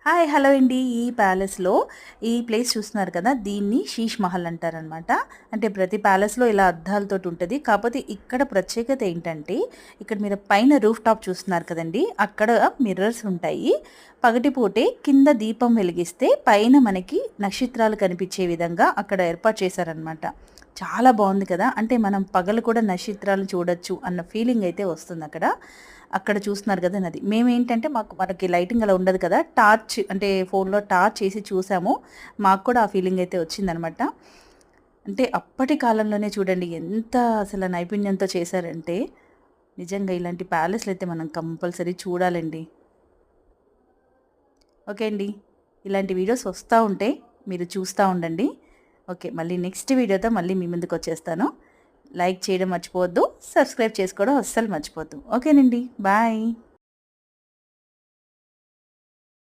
Hi hello అండి. ఈ ప్యాలెస్లో ఈ ప్లేస్ చూస్తున్నారు కదా, దీన్ని శీష్ మహల్ అంటారనమాట. అంటే ప్రతి ప్యాలెస్లో ఇలా అద్దాలతోటి ఉంటుంది. కాకపోతే ఇక్కడ ప్రత్యేకత ఏంటంటే, ఇక్కడ మీరు పైన రూఫ్ టాప్ చూస్తున్నారు కదండి, అక్కడ మిర్రర్స్ ఉంటాయి. పగటిపూటే కింద దీపం వెలిగిస్తే పైన మనకి నక్షత్రాలు కనిపించే విధంగా అక్కడ ఏర్పాటు చేశారనమాట. చాలా బాగుంది కదా. అంటే మనం పగలు కూడా నక్షత్రాలు చూడొచ్చు అన్న ఫీలింగ్ అయితే వస్తుంది అక్కడ. అక్కడ చూస్తున్నారు కదా నది. మేమేంటంటే మనకి లైటింగ్ అలా ఉండదు కదా, టార్చ్ అంటే ఫోన్లో టార్చ్ చేసి చూసాము. మాకు కూడా ఆ ఫీలింగ్ అయితే వచ్చిందనమాట. అంటే అప్పటి కాలంలోనే చూడండి ఎంత అసలు నైపుణ్యంతో చేశారంటే, నిజంగా ఇలాంటి ప్యాలెస్లు అయితే మనం కంపల్సరీ చూడాలండి. ఓకే అండి, ఇలాంటి వీడియోస్ వస్తూ ఉంటే మీరు చూస్తూ ఉండండి. ఓకే, మళ్ళీ నెక్స్ట్ వీడియోతో మళ్ళీ మీ ముందుకు వచ్చేస్తాను. లైక్ చేయడం మర్చిపోవద్దు, సబ్స్క్రైబ్ చేసుకోవడం అస్సలు మర్చిపోవద్దు. ఓకేనండి, బాయ్.